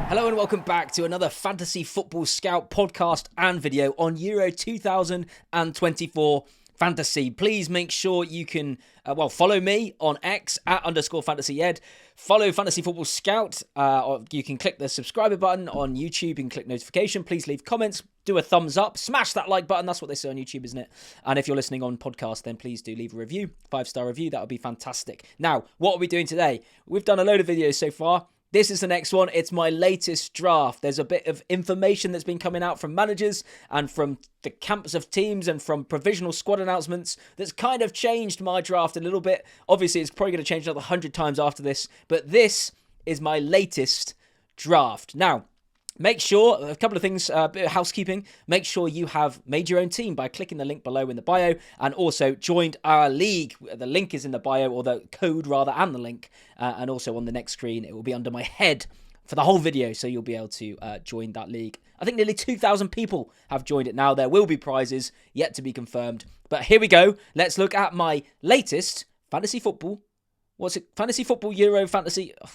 Hello and welcome back to another Fantasy Football Scout podcast and video on Euro 2024 Fantasy. Please make sure you can, follow me on X @_FantasyEd. Follow Fantasy Football Scout. You can click the subscribe button on YouTube and click notification. Please leave comments, do a thumbs up, smash that like button. That's what they say on YouTube, isn't it? And if you're listening on podcast, then please do leave a review, 5-star review. That would be fantastic. Now, what are we doing today? We've done a load of videos so far. This is the next one. It's my latest draft. There's a bit of information that's been coming out from managers and from the camps of teams and from provisional squad announcements that's kind of changed my draft a little bit. Obviously, it's probably going to change another 100 times after this, but this is my latest draft. Now, make sure, a couple of things, a bit of housekeeping. Make sure you have made your own team by clicking the link below in the bio and also joined our league. The link is in the bio, or the code rather, and the link. And also on the next screen, it will be under my head for the whole video, so you'll be able to join that league. I think nearly 2,000 people have joined it now. There will be prizes yet to be confirmed. But here we go. Let's look at my latest fantasy football. What's it? Fantasy Football Euro Fantasy. Oh,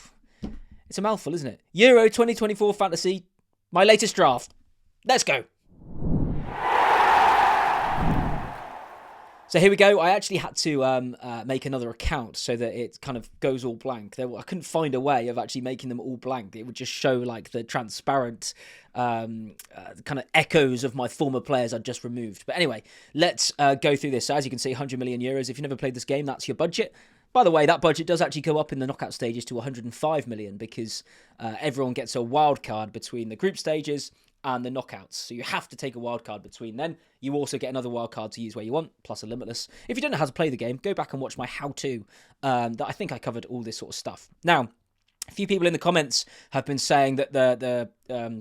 it's a mouthful, isn't it? Euro 2024 Fantasy. My latest draft. Let's go. So here we go. I actually had to make another account so that it kind of goes all blank. I couldn't find a way of actually making them all blank. It would just show like the transparent kind of echoes of my former players I'd just removed. But anyway, let's go through this. So as you can see, 100 million euros. If you've never played this game, that's your budget. By the way, that budget does actually go up in the knockout stages to 105 million because everyone gets a wild card between the group stages and the knockouts. So you have to take a wild card between then. You also get another wild card to use where you want, plus a limitless. If you don't know how to play the game, go back and watch my how-to. That I think I covered all this sort of stuff. Now, a few people in the comments have been saying that the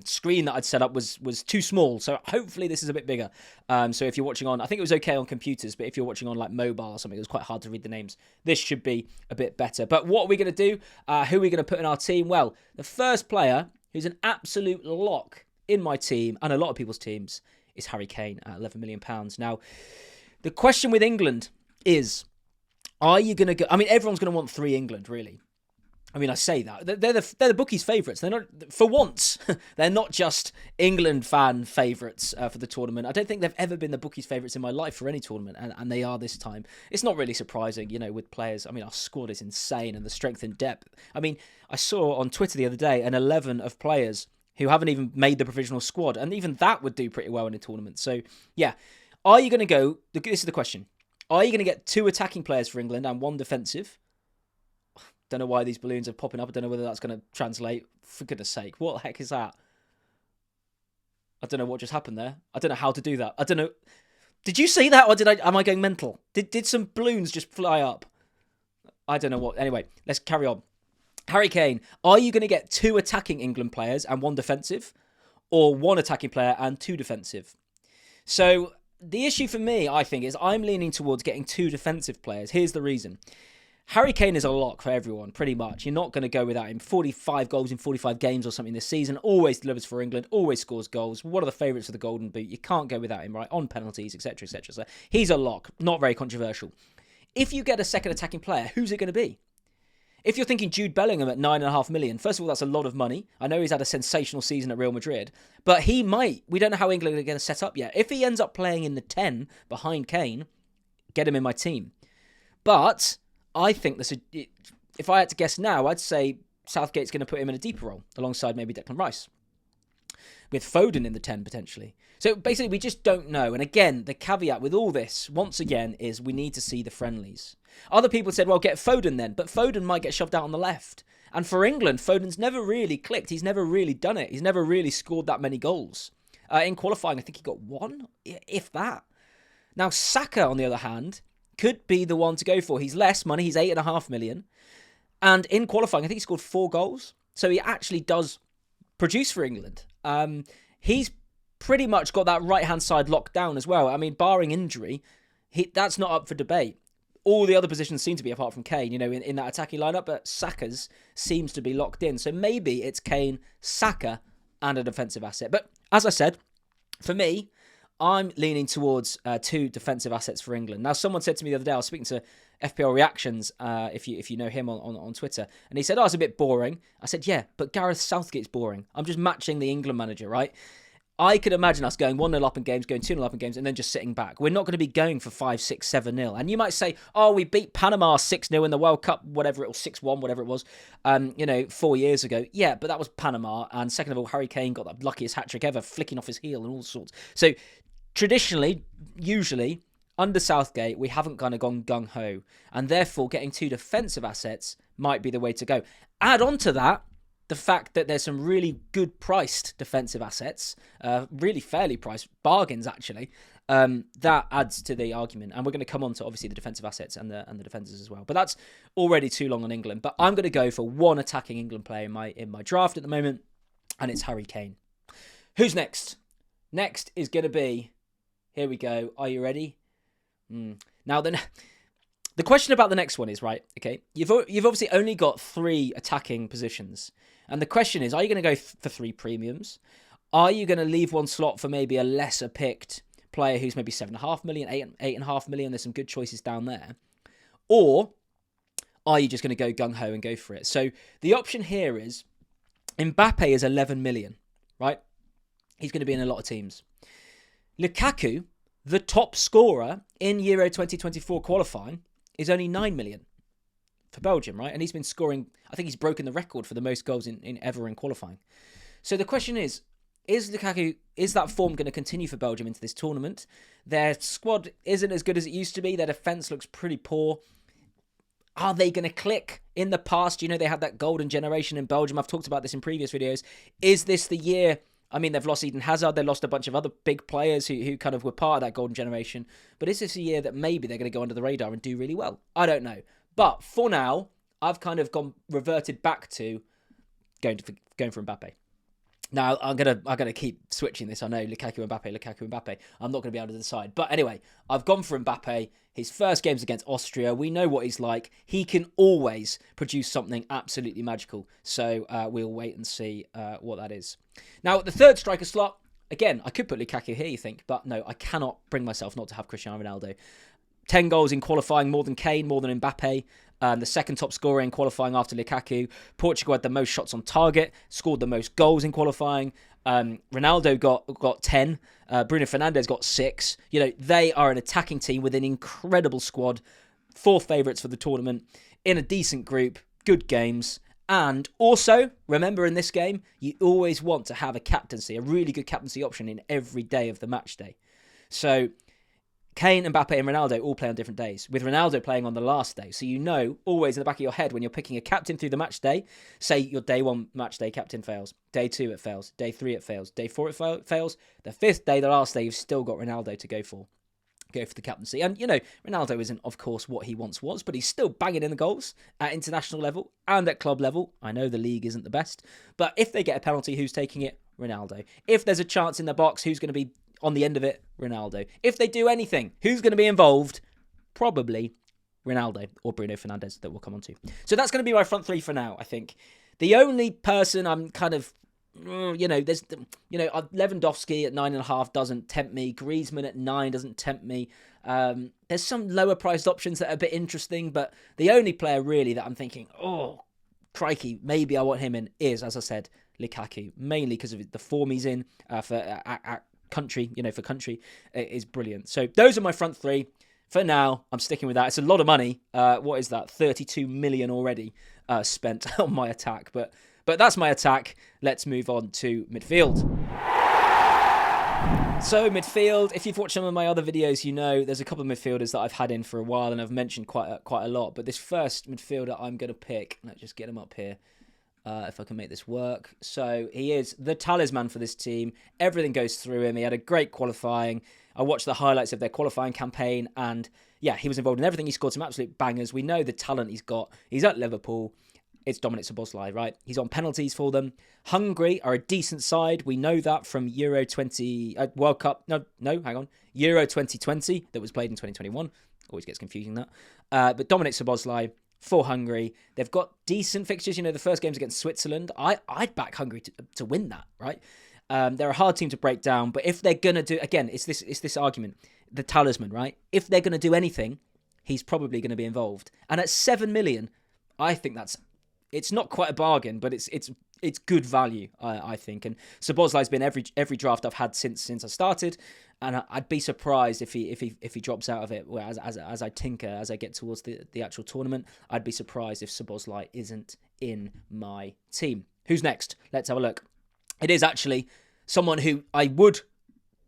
screen that I'd set up was too small. So hopefully this is a bit bigger. So if you're watching on, I think it was okay on computers, but if you're watching on like mobile or something, it was quite hard to read the names. This should be a bit better. But what are we going to do? Who are we going to put in our team? Well, the first player who's an absolute lock in my team and a lot of people's teams is Harry Kane at £11 million. Now, the question with England is, are you going to go? I mean, everyone's going to want 3 England, really. I mean, I say that. They're the bookies' favourites. They're not, for once, they're not just England fan favourites for the tournament. I don't think they've ever been the bookies' favourites in my life for any tournament, and they are this time. It's not really surprising, with players. I mean, our squad is insane, and the strength and depth. I mean, I saw on Twitter the other day an 11 of players who haven't even made the provisional squad, and even that would do pretty well in a tournament. So, yeah. Are you going to go... This is the question. Are you going to get 2 attacking players for England and 1 defensive? Don't know why these balloons are popping up. I don't know whether that's going to translate. For goodness sake, what the heck is that? I don't know what just happened there. I don't know how to do that. I don't know. Did you see that, or am I going mental? Did some balloons just fly up? I don't know what. Anyway, let's carry on. Harry Kane, are you going to get 2 attacking England players and 1 defensive, or 1 attacking player and 2 defensive? So the issue for me, I think, is I'm leaning towards getting 2 defensive players. Here's the reason. Harry Kane is a lock for everyone, pretty much. You're not going to go without him. 45 goals in 45 games or something this season. Always delivers for England. Always scores goals. One of the favourites for the Golden Boot. You can't go without him, right? On penalties, etc., etc. So he's a lock. Not very controversial. If you get a second attacking player, who's it going to be? If you're thinking Jude Bellingham at £9.5 million, first of all, that's a lot of money. I know he's had a sensational season at Real Madrid, but he might. We don't know how England are going to set up yet. If he ends up playing in the 10 behind Kane, get him in my team. But I think if I had to guess now, I'd say Southgate's going to put him in a deeper role alongside maybe Declan Rice, with Foden in the 10 potentially. So basically, we just don't know. And again, the caveat with all this, once again, is we need to see the friendlies. Other people said, well, get Foden then. But Foden might get shoved out on the left. And for England, Foden's never really clicked. He's never really done it. He's never really scored that many goals. In qualifying, I think he got 1, if that. Now, Saka, on the other hand, could be the one to go for. He's less money. He's £8.5 million. And in qualifying, I think he scored 4 goals. So he actually does produce for England. He's pretty much got that right-hand side locked down as well. I mean, barring injury, that's not up for debate. All the other positions seem to be, apart from Kane, in that attacking lineup, but Saka's seems to be locked in. So maybe it's Kane, Saka, and a defensive asset. But as I said, for me, I'm leaning towards 2 defensive assets for England. Now, someone said to me the other day, I was speaking to FPL Reactions, if you know him on Twitter. And he said, oh, it's a bit boring. I said, yeah, but Gareth Southgate's boring. I'm just matching the England manager, right? I could imagine us going 1-0 up in games, going 2-0 up in games, and then just sitting back. We're not going to be going for 5, 6, 7-0. And you might say, oh, we beat Panama 6-0 in the World Cup, whatever it was, 6-1, whatever it was, 4 years ago. Yeah, but that was Panama. And second of all, Harry Kane got the luckiest hat-trick ever, flicking off his heel and all sorts. So traditionally, usually, under Southgate, we haven't kind of gone gung-ho. And therefore, getting 2 defensive assets might be the way to go. Add on to that, the fact that there's some really good priced defensive assets, really fairly priced bargains actually, that adds to the argument. And we're going to come on to obviously the defensive assets and the defenders as well. But that's already too long on England. But I'm going to go for one attacking England player in my draft at the moment, and it's Harry Kane. Who's next? Next is going to be, here we go. Are you ready? Now then. The question about the next one is, right, okay, you've obviously only got 3 attacking positions. And the question is, are you going to go for 3 premiums? Are you going to leave one slot for maybe a lesser picked player who's maybe 7.5 million, 8.5 million? There's some good choices down there. Or are you just going to go gung-ho and go for it? So the option here is Mbappe is 11 million, right? He's going to be in a lot of teams. Lukaku, the top scorer in Euro 2024 qualifying, is only 9 million for Belgium, right? And he's been scoring, I think he's broken the record for the most goals ever in qualifying. So the question is Lukaku, is that form going to continue for Belgium into this tournament? Their squad isn't as good as it used to be. Their defence looks pretty poor. Are they going to click? In the past, they had that golden generation in Belgium. I've talked about this in previous videos. Is this the year? I mean, they've lost Eden Hazard. They lost a bunch of other big players who kind of were part of that golden generation. But is this a year that maybe they're going to go under the radar and do really well? I don't know. But for now, I've kind of reverted back to going for Mbappe. Now, I'm gonna keep switching this. I know, Lukaku, Mbappe. I'm not going to be able to decide. But anyway, I've gone for Mbappe. His first game's against Austria. We know what he's like. He can always produce something absolutely magical. So we'll wait and see what that is. Now, at the third striker slot, again, I could put Lukaku here, you think. But no, I cannot bring myself not to have Cristiano Ronaldo. 10 goals in qualifying, more than Kane, more than Mbappe. The second top scorer in qualifying after Lukaku. Portugal had the most shots on target, scored the most goals in qualifying. Ronaldo got 10. Bruno Fernandes got 6. They are an attacking team with an incredible squad. 4 favourites for the tournament, in a decent group, good games. And also, remember in this game, you always want to have a really good captaincy option in every day of the match day. So Kane, Mbappe and Ronaldo all play on different days, with Ronaldo playing on the last day. So always in the back of your head when you're picking a captain through the match day, say your day 1 match day captain fails, day 2 it fails, day 3 it fails, day 4 it fails, the 5th day, the last day, you've still got Ronaldo to go for the captaincy. And, Ronaldo isn't, of course, what he once was, but he's still banging in the goals at international level and at club level. I know the league isn't the best, but if they get a penalty, who's taking it? Ronaldo. If there's a chance in the box, who's going to be on the end of it? Ronaldo. If they do anything, who's going to be involved? Probably Ronaldo or Bruno Fernandes, that we'll come on to. So that's going to be my front 3 for now, I think. The only person I'm kind of, there's, Lewandowski at 9.5 doesn't tempt me. Griezmann at 9 doesn't tempt me. There's some lower priced options that are a bit interesting, but the only player really that I'm thinking, oh, crikey, maybe I want him in is, as I said, Lukaku, mainly because of the form he's in for country, for country, is brilliant. So those are my front 3. For now, I'm sticking with that. It's a lot of money. What is that? 32 million already spent on my attack. But that's my attack. Let's move on to midfield. So midfield, if you've watched some of my other videos, there's a couple of midfielders that I've had in for a while and I've mentioned quite a lot. But this first midfielder I'm going to pick, let's just get him up here. If I can make this work. So he is the talisman for this team. Everything goes through him. He had a great qualifying. I watched the highlights of their qualifying campaign and yeah, he was involved in everything. He scored some absolute bangers. We know the talent he's got. He's at Liverpool. It's Dominic Szoboszlai, right? He's on penalties for them. Hungary are a decent side. We know that from Euro 20... World Cup... No, hang on. Euro 2020 that was played in 2021. Always gets confusing that. But Dominic Szoboszlai for Hungary. They've got decent fixtures. The first game's against Switzerland. I'd back Hungary to win that, right? They're a hard team to break down. But if they're going to do... Again, it's this argument. The talisman, right? If they're going to do anything, he's probably going to be involved. And at 7 million, I think it's not quite a bargain, but it's good value, I think. And Szoboszlai's been every draft I've had since I started, and I'd be surprised if he drops out of it. As I tinker, as I get towards the actual tournament, I'd be surprised if Szoboszlai isn't in my team. Who's next? Let's have a look. It is actually someone who I would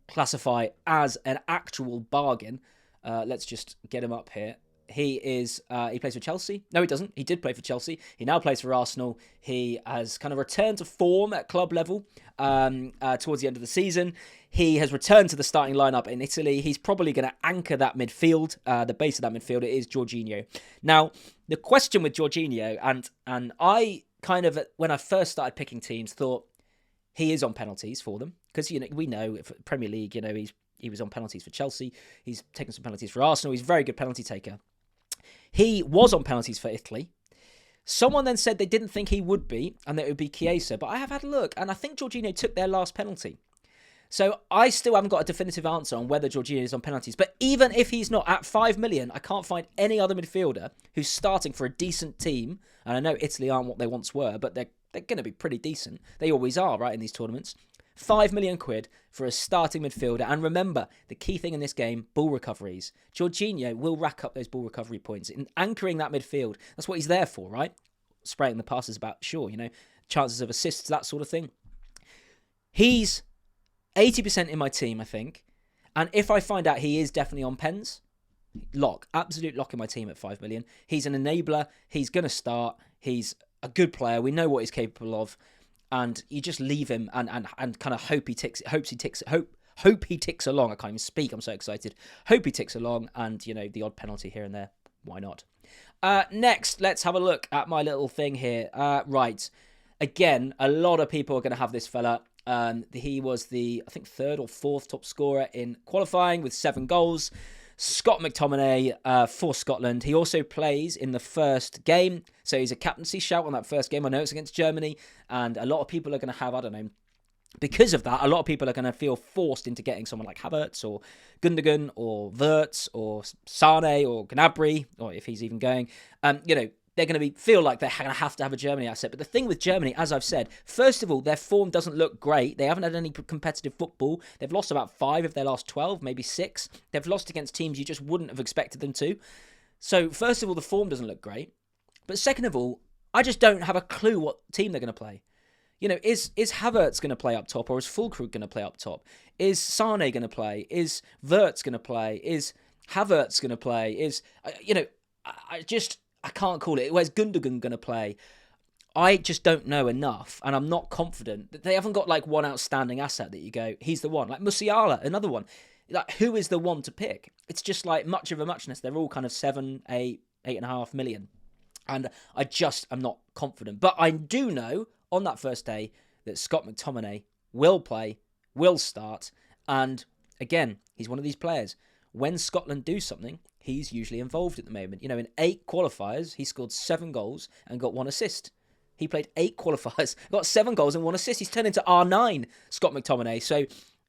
classify as an actual bargain. Let's just get him up here. He plays for Chelsea. No, he doesn't. He did play for Chelsea. He now plays for Arsenal. He has kind of returned to form at club level towards the end of the season. He has returned to the starting lineup in Italy. He's probably going to anchor that midfield, the base of that midfield. It is Jorginho. Now, the question with Jorginho, and I kind of, when I first started picking teams, thought he is on penalties for them. Because, we know, Premier League, he was on penalties for Chelsea. He's taken some penalties for Arsenal. He's a very good penalty taker. He was on penalties for Italy. Someone then said they didn't think he would be, and that it would be Chiesa. But I have had a look, and I think Jorginho took their last penalty. So I still haven't got a definitive answer on whether Jorginho is on penalties. But even if he's not, at 5 million, I can't find any other midfielder who's starting for a decent team. And I know Italy aren't what they once were, but they're going to be pretty decent. They always are, right, in these tournaments. 5 million quid for a starting midfielder. And remember, the key thing in this game, ball recoveries. Jorginho will rack up those ball recovery points. In anchoring that midfield, that's what he's there for, right? Spraying the passes about, sure, chances of assists, that sort of thing. He's 80% in my team, I think. And if I find out he is definitely on pens, absolute lock in my team at 5 million. He's an enabler. He's going to start. He's a good player. We know what he's capable of. And you just leave him and kind of hope he ticks along. I can't even speak. I'm so excited. Hope he ticks along, and the odd penalty here and there. Why not? Next, let's have a look at my little thing here. Right, again, a lot of people are going to have this fella. He was the, I think, 3rd or 4th top scorer in qualifying with 7 goals. Scott McTominay for Scotland. He also plays in the first game, so he's a captaincy shout on that first game. I know it's against Germany, and a lot of people are going to have, because of that, a lot of people are going to feel forced into getting someone like Havertz or Gundogan or Wirtz or Sane or Gnabry, or if he's even going. They're going to feel like they're going to have a Germany asset. But the thing with Germany, as I've said, first of all, their form doesn't look great. They haven't had any competitive football. They've lost about 5 of their last 12, maybe 6. They've lost against teams you just wouldn't have expected them to. So, first of all, the form doesn't look great. But second of all, I just don't have a clue what team they're going to play. Is Havertz going to play up top, or is Füllkrug going to play up top? Is Sane going to play? Is Wirtz going to play? Is Havertz going to play? I can't call it. Where's Gundogan going to play? I just don't know enough, and I'm not confident. They haven't got one outstanding asset that you go, he's the one. Like Musiala, another one. Who is the one to pick? It's just much of a muchness. They're all kind of 7, 8, 8.5 million. And I just am not confident. But I do know on that first day that Scott McTominay will play, will start. And again, he's one of these players. When Scotland do something, he's usually involved at the moment. In 8 qualifiers, he scored 7 goals and got 1 assist. He played 8 qualifiers, got 7 goals and 1 assist. He's turned into R9, Scott McTominay. So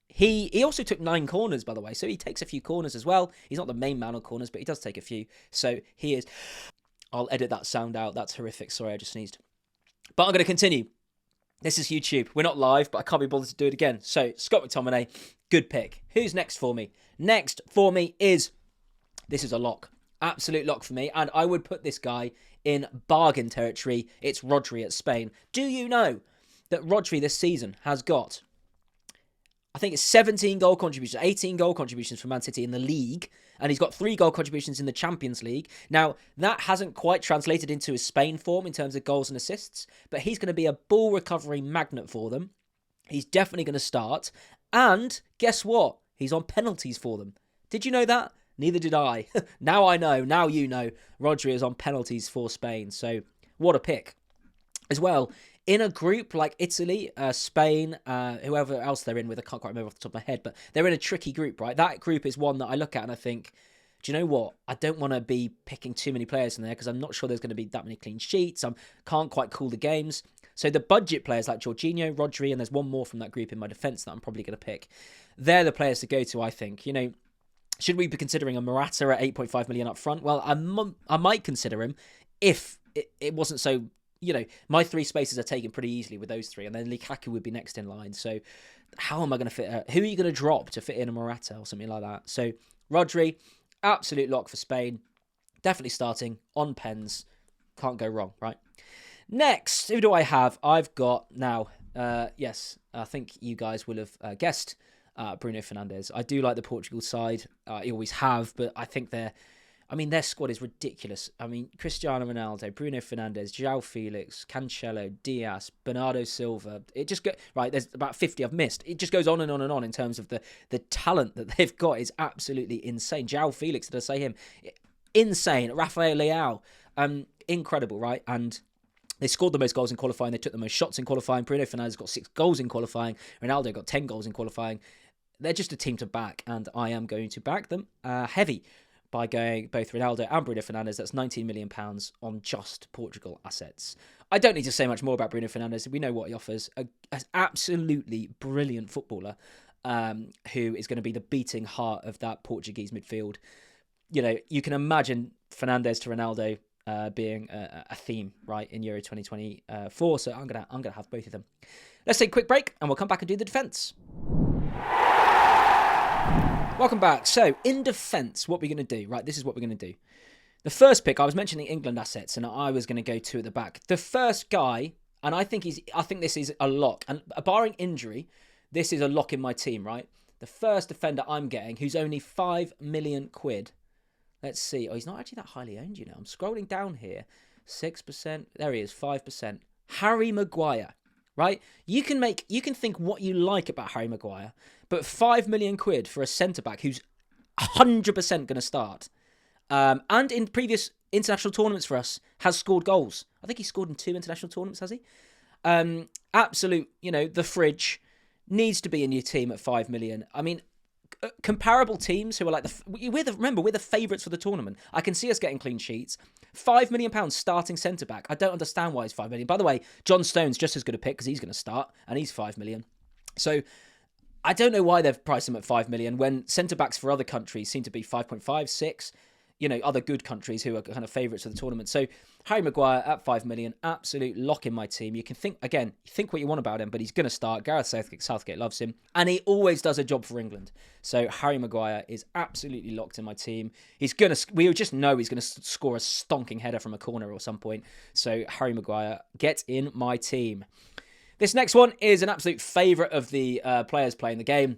he also took 9 corners, by the way. So he takes a few corners as well. He's not the main man on corners, but he does take a few. So he is... I'll edit that sound out. That's horrific. Sorry, I just sneezed. But I'm going to continue. This is YouTube. We're not live, but I can't be bothered to do it again. So Scott McTominay, good pick. Who's next for me? Next for me is... This is a lock. Absolute lock for me. And I would put this guy in bargain territory. It's Rodri at Spain. Do you know that Rodri this season has got, I think it's 17 goal contributions, 18 goal contributions for Man City in the league. And he's got 3 goal contributions in the Champions League. Now, that hasn't quite translated into his Spain form in terms of goals and assists. But he's going to be a ball recovery magnet for them. He's definitely going to start. And guess what? He's on penalties for them. Did you know that? Neither did I. Now I know. Now you know. Rodri is on penalties for Spain. So, what a pick. As well, in a group like Italy, Spain, whoever else they're in with, I can't quite remember off the top of my head, but they're in a tricky group, right? That group is one that I look at and I think, do you know what? I don't want to be picking too many players in there because I'm not sure there's going to be that many clean sheets. I can't quite call the games. So the budget players like Jorginho, Rodri, and there's one more from that group in my defence that I'm probably going to pick. They're the players to go to, I think. Should we be considering a Morata at 8.5 million up front? Well, I might consider him if it wasn't so, my 3 spaces are taken pretty easily with those 3, and then Lukaku would be next in line. So how am I going to fit? Who are you going to drop to fit in a Morata or something like that? So Rodri, absolute lock for Spain. Definitely starting on pens. Can't go wrong, right? Next, who do I have? I've got now, yes, I think you guys will have guessed Bruno Fernandes. I do like the Portugal side. I always have, but I think their squad is ridiculous. I mean, Cristiano Ronaldo, Bruno Fernandes, João Felix, Cancelo, Diaz, Bernardo Silva. It just right. There's about 50 I've missed. It just goes on and on and on in terms of the talent that they've got is absolutely insane. João Felix, did I say him? Insane. Rafael Leao, incredible, right? And they scored the most goals in qualifying. They took the most shots in qualifying. Bruno Fernandes got 6 goals in qualifying. Ronaldo got 10 goals in qualifying. They're just a team to back, and I am going to back them heavy by going both Ronaldo and Bruno Fernandes. That's £19 million on just Portugal assets. I don't need to say much more about Bruno Fernandes. We know what he offers. An absolutely brilliant footballer who is going to be the beating heart of that Portuguese midfield. You can imagine Fernandes to Ronaldo being a theme, right, in Euro 2024. So I'm gonna have both of them. Let's take a quick break, and we'll come back and do the defence. Welcome back. So, in defence, what we're going to do, right, this is what we're going to do. The first pick, I was mentioning England assets, and I was going to go 2 at the back. The first guy, and I think this is a lock, and barring injury, this is a lock in my team, right? The first defender I'm getting, who's only £5 million. Let's see. Oh, he's not actually that highly owned, I'm scrolling down here. 6%. There he is, 5%. Harry Maguire. Right? You can think what you like about Harry Maguire, but £5 million for a centre-back who's 100% going to start, and in previous international tournaments for us, has scored goals. I think he scored in 2 international tournaments, has he? Absolute, the fridge, needs to be in your team at 5 million. I mean, comparable teams who are like we're the favourites for the tournament. I can see us getting clean sheets. £5 million starting centre back. I don't understand why it's 5 million. By the way, John Stone's just as good a pick because he's going to start and he's 5 million. So I don't know why they've priced him at 5 million when centre backs for other countries seem to be 5.5, 6. Other good countries who are kind of favourites for the tournament. So Harry Maguire at 5 million, absolute lock in my team. You can think what you want about him, but he's going to start. Gareth Southgate loves him, and he always does a job for England. So Harry Maguire is absolutely locked in my team. We just know he's going to score a stonking header from a corner or some point. So Harry Maguire gets in my team. This next one is an absolute favourite of the players playing the game.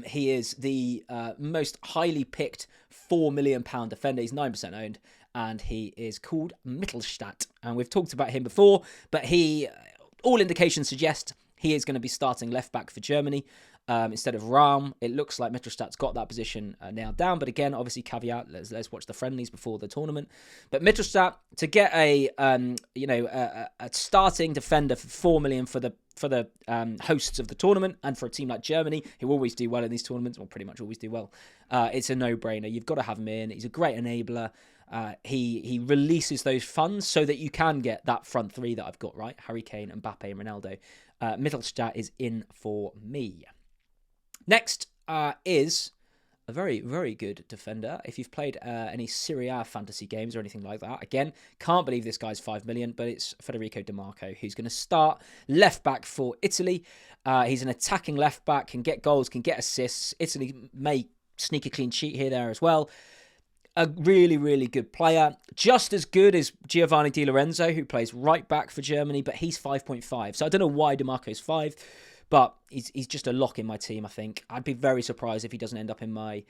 He is the most highly picked £4 million defender. He's 9% owned, and he is called Mittelstadt. And we've talked about him before, but all indications suggest he is going to be starting left back for Germany instead of Raum. It looks like Mittelstadt's got that position nailed down, but again, obviously caveat, let's watch the friendlies before the tournament. But Mittelstadt, to get a starting defender for 4 million for the hosts of the tournament, and for a team like Germany, who always do well in these tournaments, or pretty much always do well, it's a no-brainer. You've got to have him in. He's a great enabler. He releases those funds so that you can get that front 3 that I've got, right? Harry Kane, Mbappe, and Ronaldo. Mittelstadt is in for me. Next is a very, very good defender. If you've played any Serie A fantasy games or anything like that, again, can't believe this guy's 5 million, but it's Federico Di Marco, who's going to start left back for Italy. He's an attacking left back, can get goals, can get assists. Italy may sneak a clean sheet here, there as well. A really, really good player. Just as good as Giovanni Di Lorenzo, who plays right back for Germany, but he's 5.5. So I don't know why Di Marco's 5. But he's just a lock in my team, I think. I'd be very surprised if he doesn't end up in my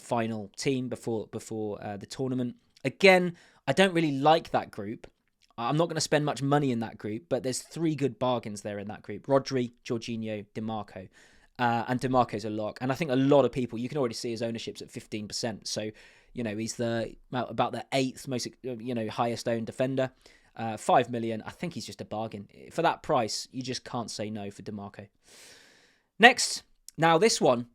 final team before the tournament. Again, I don't really like that group. I'm not going to spend much money in that group, but there's 3 good bargains there in that group. Rodri, Jorginho, Di Marco. And Di Marco's a lock. And I think a lot of people, you can already see his ownership's at 15%. So, he's about the 8th most, highest owned defender. 5 million, I think he's just a bargain. For that price, you just can't say no for Di Marco. Next, now this one,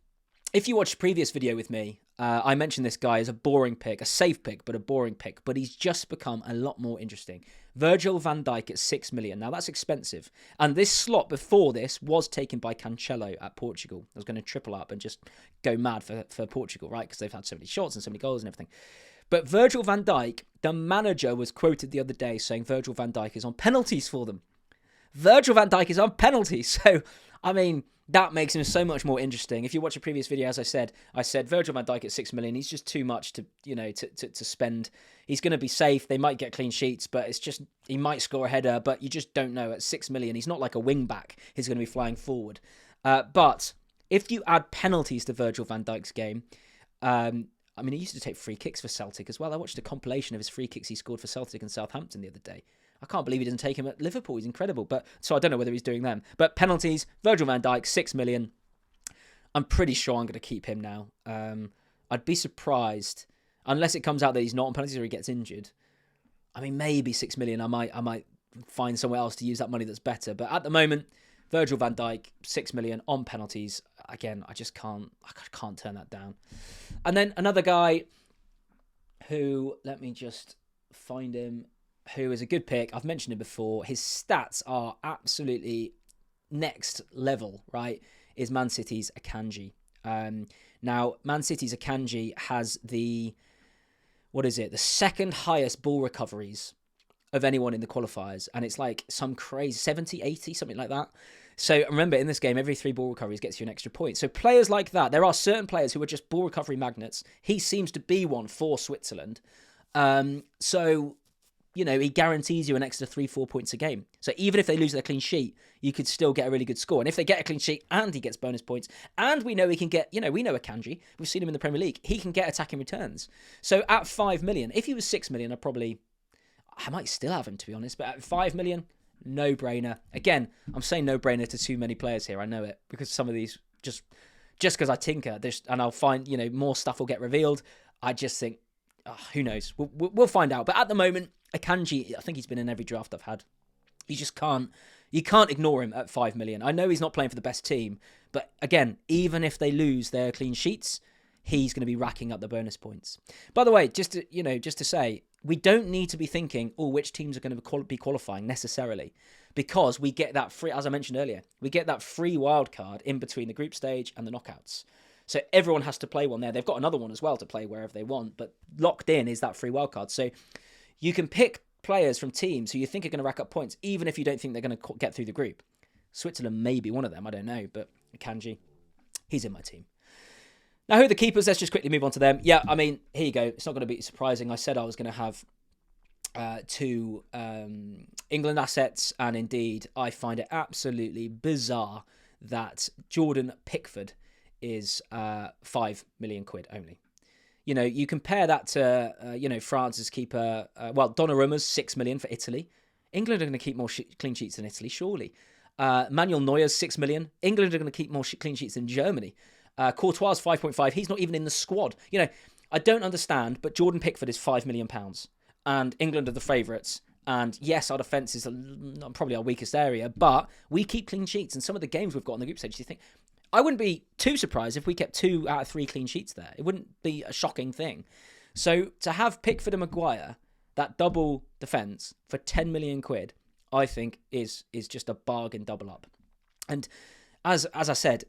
if you watched the previous video with me, I mentioned this guy as a boring pick, a safe pick, but a boring pick. But he's just become a lot more interesting. Virgil van Dijk at 6 million. Now, that's expensive. And this slot before this was taken by Cancelo at Portugal. I was going to triple up and just go mad for Portugal, right? Because they've had so many shots and so many goals and everything. But Virgil van Dijk, the manager was quoted the other day saying Virgil van Dijk is on penalties for them. Virgil van Dijk is on penalties. So, I mean, that makes him so much more interesting. If you watch a previous video, as I said Virgil van Dijk at 6 million. He's just too much to spend. He's going to be safe. They might get clean sheets, but it's just, he might score a header, but you just don't know. At 6 million, he's not like a wing back. He's going to be flying forward. But if you add penalties to Virgil van Dijk's game, I mean, he used to take free kicks for Celtic as well. I watched a compilation of his free kicks he scored for Celtic and Southampton the other day. I can't believe he didn't take him at Liverpool. He's incredible. So I don't know whether he's doing them. But penalties, Virgil van Dijk, 6 million. I'm pretty sure I'm going to keep him now. I'd be surprised, unless it comes out that he's not on penalties or he gets injured. I mean, maybe 6 million. I might find somewhere else to use that money that's better. But at the moment, Virgil van Dijk, 6 million on penalties. Again, I can't turn that down. And then another guy who, let me just find him, who is a good pick. I've mentioned him before. His stats are absolutely next level, right? Is Man City's Akanji. Now, Man City's Akanji has the second highest ball recoveries of anyone in the qualifiers. And it's like some crazy 70, 80, something like that. So remember, in this game, every 3 ball recoveries gets you an extra point. So players like that, there are certain players who are just ball recovery magnets. He seems to be one for Switzerland. So, he guarantees you an extra 3-4 points a game. So even if they lose their clean sheet, you could still get a really good score. And if they get a clean sheet and he gets bonus points, and we know he can get, we know Akanji, we've seen him in the Premier League, he can get attacking returns. So at 5 million, if he was 6 million, I might still have him, to be honest. But at 5 million, no-brainer. Again, I'm saying no-brainer to too many players here. I know it, because some of these, just because I tinker, and I'll find, more stuff will get revealed. I just think, who knows? We'll find out. But at the moment, Akanji, I think he's been in every draft I've had. You can't ignore him at 5 million. I know he's not playing for the best team, but again, even if they lose their clean sheets, he's going to be racking up the bonus points. By the way, just to say, we don't need to be thinking, which teams are going to be qualifying necessarily, because we get that free, as I mentioned earlier, we get that free wild card in between the group stage and the knockouts. So everyone has to play one there. They've got another one as well to play wherever they want, but locked in is that free wild card. So you can pick players from teams who you think are going to rack up points, even if you don't think they're going to get through the group. Switzerland may be one of them, I don't know, but Akanji, he's in my team. Now, who are the keepers? Let's just quickly move on to them. Yeah, I mean, here you go. It's not going to be surprising. I said I was going to have 2 England assets, and indeed, I find it absolutely bizarre that Jordan Pickford is 5 million quid only. You compare that to, France's keeper, Donnarumma's 6 million for Italy. England are going to keep more clean sheets than Italy, surely. Manuel Neuer's 6 million. England are going to keep more clean sheets than Germany. Courtois 5.5. He's not even in the squad. I don't understand, but Jordan Pickford is £5 million. And England are the favourites. And yes, our defence is probably our weakest area, but we keep clean sheets. And some of the games we've got in the group stage, you think, I wouldn't be too surprised if we kept 2 out of 3 clean sheets there. It wouldn't be a shocking thing. So to have Pickford and Maguire, that double defence for 10 million quid, I think is just a bargain double up. And as I said,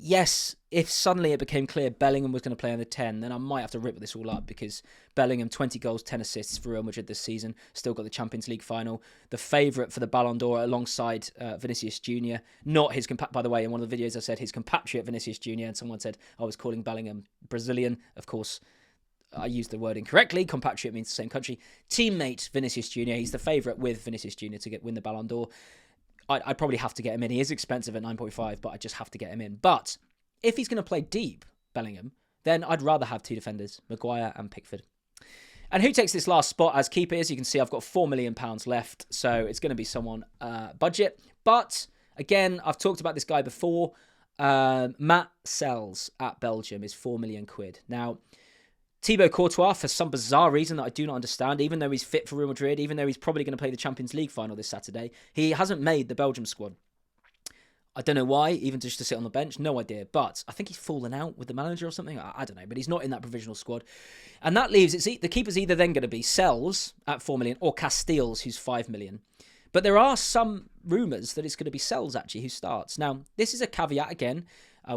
yes, if suddenly it became clear Bellingham was going to play on the 10, then I might have to rip this all up, because Bellingham, 20 goals, 10 assists for Real Madrid this season, still got the Champions League final, the favourite for the Ballon d'Or alongside Vinicius Jr. Not his by the way, in one of the videos I said his compatriot Vinicius Jr., and someone said I was calling Bellingham Brazilian. Of course, I used the word incorrectly. Compatriot means the same country. Teammate Vinicius Jr., he's the favourite with Vinicius Jr. to win the Ballon d'Or. I'd probably have to get him in. He is expensive at 9.5, but I just have to get him in. But if he's going to play deep, Bellingham, then I'd rather have 2 defenders, Maguire and Pickford. And who takes this last spot as keeper? As you can see, I've got £4 million left, so it's going to be someone budget. But again, I've talked about this guy before. Matt Sells at Belgium is 4 million quid. Now, Thibaut Courtois, for some bizarre reason that I do not understand, even though he's fit for Real Madrid, even though he's probably going to play the Champions League final this Saturday, he hasn't made the Belgium squad. I don't know why, even just to sit on the bench, no idea. But I think he's fallen out with the manager or something. I don't know, but he's not in that provisional squad. And that leaves, the keeper's either then going to be Sells at 4 million or Casteels, who's 5 million. But there are some rumours that it's going to be Sells, actually, who starts. Now, this is a caveat again.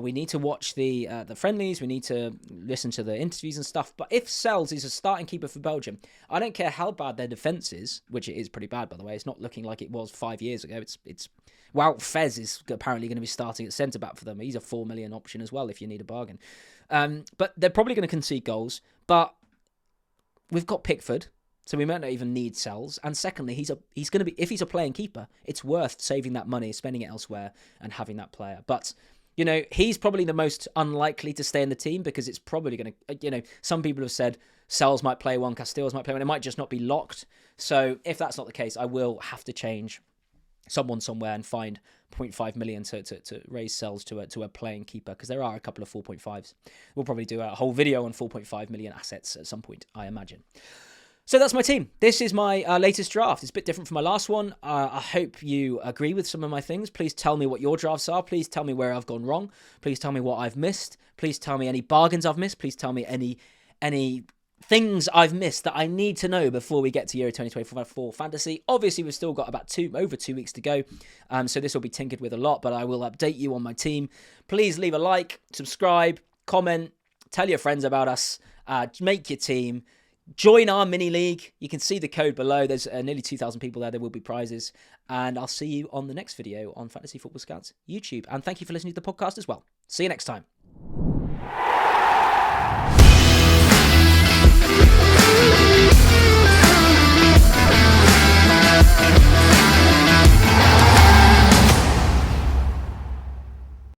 We need to watch the friendlies. We need to listen to the interviews and stuff. But if Sells is a starting keeper for Belgium, I don't care how bad their defence is, which it is pretty bad, by the way. It's not looking like it was 5 years ago. It's Wout Fez is apparently going to be starting at centre-back for them. He's a 4 million option as well if you need a bargain. But they're probably going to concede goals. But we've got Pickford, so we might not even need Sells. And secondly, he's going to be, if he's a playing keeper, it's worth saving that money, spending it elsewhere, and having that player. But you know, he's probably the most unlikely to stay in the team because it's probably going to, you know, some people have said Sells might play one, Casteels might play one. It might just not be locked. So if that's not the case, I will have to change someone somewhere and find 0.5 million to raise Sells to a playing keeper, because there are a couple of 4.5s. We'll probably do a whole video on 4.5 million assets at some point, I imagine. So that's my team. This is my latest draft. It's a bit different from my last one. I hope you agree with some of my things. Please tell me what your drafts are. Please tell me where I've gone wrong. Please tell me what I've missed. Please tell me any bargains I've missed. Please tell me any things I've missed that I need to know before we get to Euro 2024 for Fantasy. Obviously, we've still got about over 2 weeks to go, so this will be tinkered with a lot, but I will update you on my team. Please leave a like, subscribe, comment, tell your friends about us, make your team. Join our mini league. You can see the code below. There's nearly 2,000 people there. There will be prizes. And I'll see you on the next video on Fantasy Football Scouts YouTube. And thank you for listening to the podcast as well. See you next time.